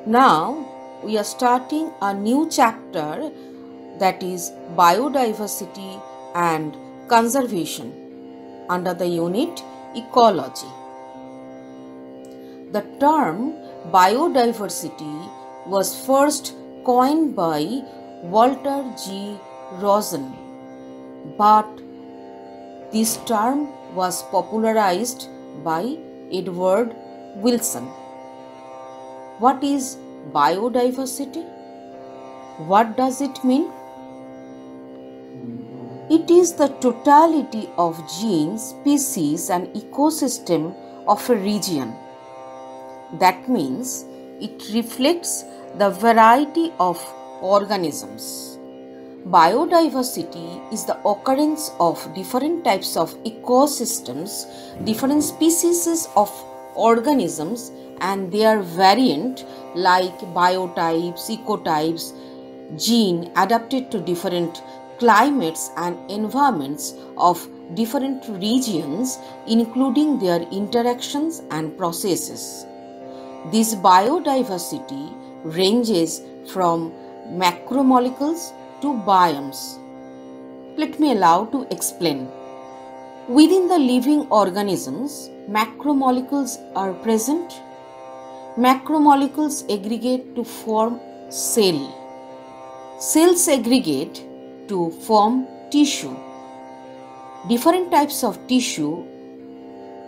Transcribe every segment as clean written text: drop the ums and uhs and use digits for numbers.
Now we are starting a new chapter, that is biodiversity and conservation, under the unit ecology. The term biodiversity was first coined by Walter G. Rosen, but this term was popularized by Edward Wilson. What is biodiversity? What does it mean? It is the totality of genes, species, and ecosystem of a region. That means it reflects the variety of organisms. Biodiversity is the occurrence of different types of ecosystems, different species of organisms and their variant like biotypes, ecotypes, gene adapted to different climates and environments of different regions, including their interactions and processes. This biodiversity ranges from macromolecules to biomes. Let me allow to explain. Within the living organisms, macromolecules are present. Macromolecules aggregate to form cell. Cells aggregate to form tissue. Different types of tissue,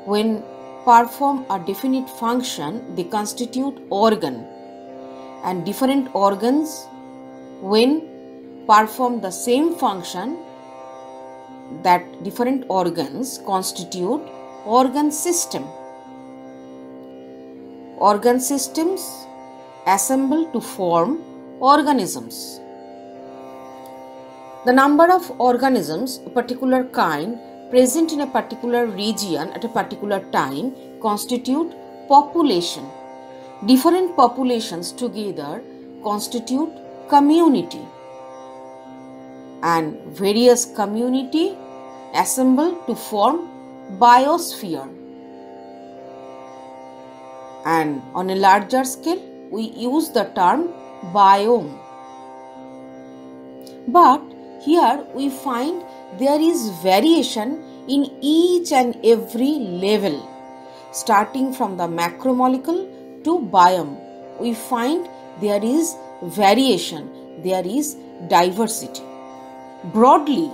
when perform a definite function, they constitute organ, and different organs, when perform the same function, that different organs constitute organ system. Organ systems assemble to form organisms. The number of organisms, a particular kind, present in a particular region at a particular time constitute population. Different populations together constitute community, and various community assemble to form biosphere. And on a larger scale, we use the term biome. But here we find there is variation in each and every level. Starting from the macromolecule to biome, we find there is variation, there is diversity. Broadly,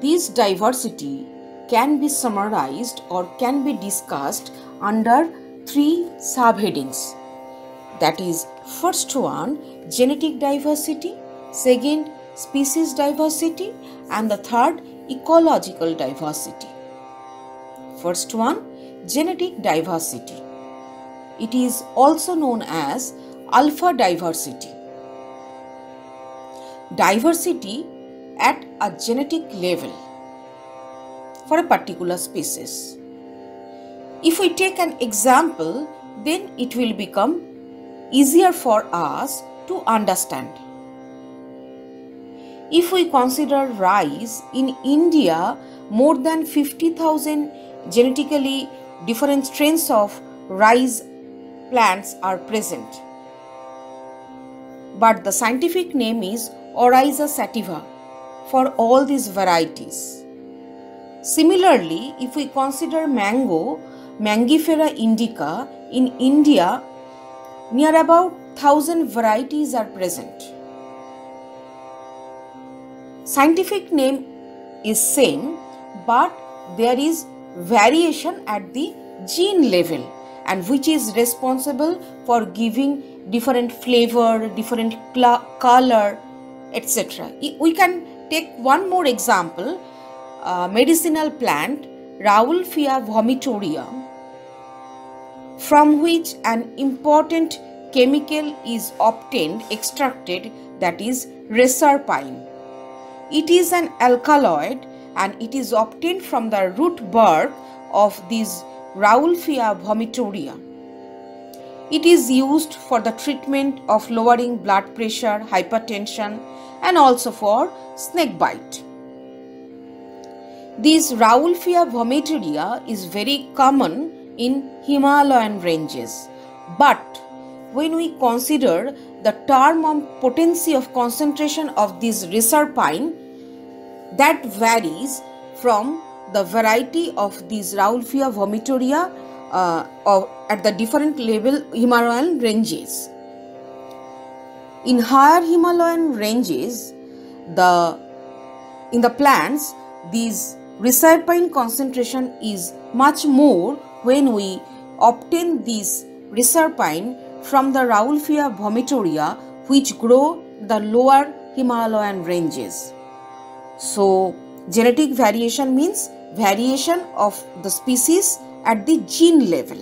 this diversity can be summarized or can be discussed under three subheadings. That is, first one, genetic diversity, second, species diversity, and the third, ecological diversity. First one, genetic diversity. It is also known as alpha diversity. Diversity at a genetic level for a particular species. If we take an example, then it will become easier for us to understand. If we consider rice, in India, more than 50,000 genetically different strains of rice plants are present. But the scientific name is Oryza sativa for all these varieties. Similarly, if we consider mango, Mangifera indica, in India, near about 1,000 varieties are present. Scientific name is same, but there is variation at the gene level, and which is responsible for giving different flavor, different color, etc. We can take one more example, medicinal plant Rauwolfia vomitoria, from which an important chemical is obtained, extracted, that is reserpine. It is an alkaloid and it is obtained from the root bark of this Rauwolfia vomitoria. It is used for the treatment of lowering blood pressure, hypertension, and also for snake bite. This Rauwolfia vomitoria is very common in Himalayan ranges, but when we consider the term of potency of concentration of this reserpine, that varies from the variety of these Rauwolfia vomitoria at the different level Himalayan ranges. In higher Himalayan ranges, in the plants, this reserpine concentration is much more when we obtain this reserpine from the Rauwolfia vomitoria, which grow the lower Himalayan ranges. So, genetic variation means variation of the species at the gene level.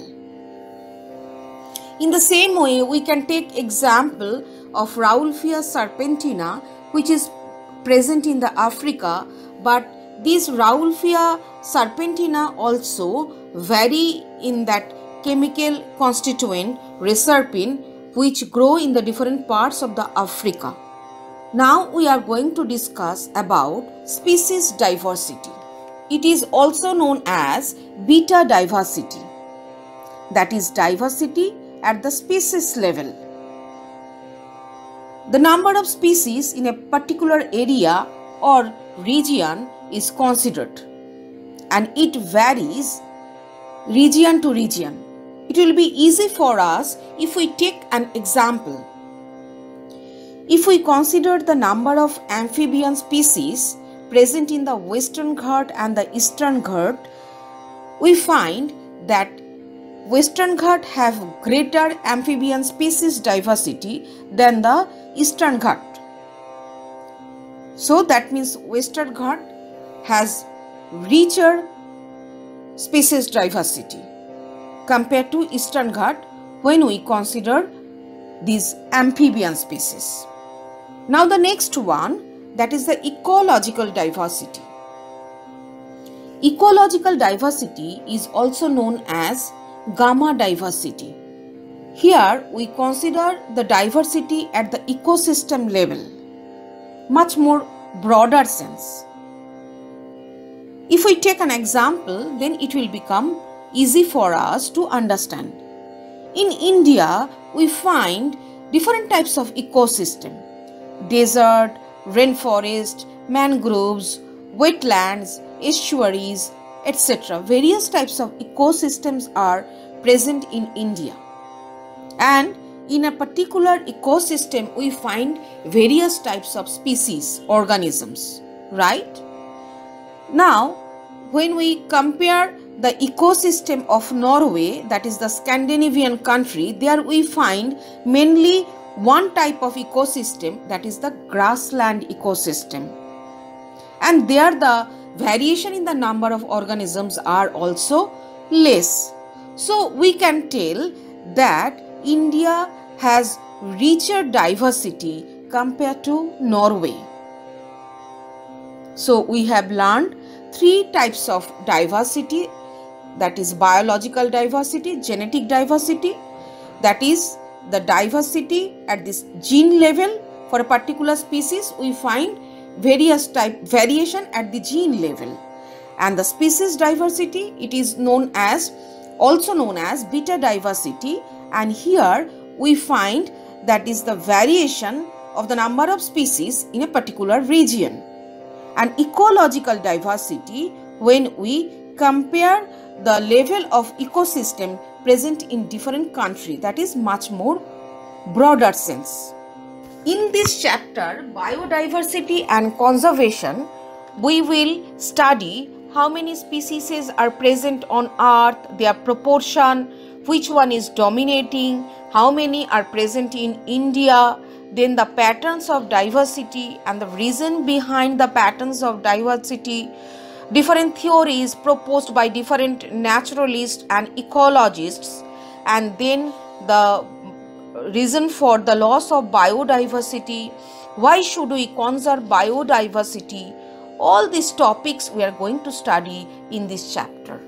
In the same way, we can take example of Rauwolfia serpentina, which is present in the Africa, but these Rauwolfia serpentina also vary in that chemical constituent reserpine, which grow in the different parts of the Africa. Now we are going to discuss about species diversity. It is also known as beta diversity, that is diversity at the species level. The number of species in a particular area or region is considered, and it varies region to region. It will be easy for us if we take an example. If we consider the number of amphibian species present in the Western Ghat and the Eastern Ghat, we find that Western Ghat have greater amphibian species diversity than the Eastern Ghat. So that means Western Ghat has richer species diversity compared to Eastern Ghat when we consider these amphibian species. Now the next one, that is the ecological diversity. Ecological diversity is also known as gamma diversity. Here we consider the diversity at the ecosystem level, much more broader sense. If we take an example, then it will become easy for us to understand. In India, we find different types of ecosystem: desert, rainforest, mangroves, wetlands, estuaries, etc. Various types of ecosystems are present in India. And in a particular ecosystem, we find various types of species, organisms, right? Now, when we compare the ecosystem of Norway, that is the Scandinavian country, there we find mainly one type of ecosystem, that is the grassland ecosystem. And there the variation in the number of organisms are also less. So we can tell that India has richer diversity compared to Norway. So we have learned three types of diversity, that is biological diversity, genetic diversity, that is the diversity at this gene level. For a particular species, we find various type variation at the gene level. And the species diversity, it is also known as beta diversity, and here we find that is the variation of the number of species in a particular region. And ecological diversity, when we compare the level of ecosystem present in different countries, that is much more broader sense. In this chapter, biodiversity and conservation, we will study how many species are present on earth, their proportion, which one is dominating, how many are present in India, then the patterns of diversity and the reason behind the patterns of diversity, different theories proposed by different naturalists and ecologists, and then the reason for the loss of biodiversity, why should we conserve biodiversity. All these topics we are going to study in this chapter.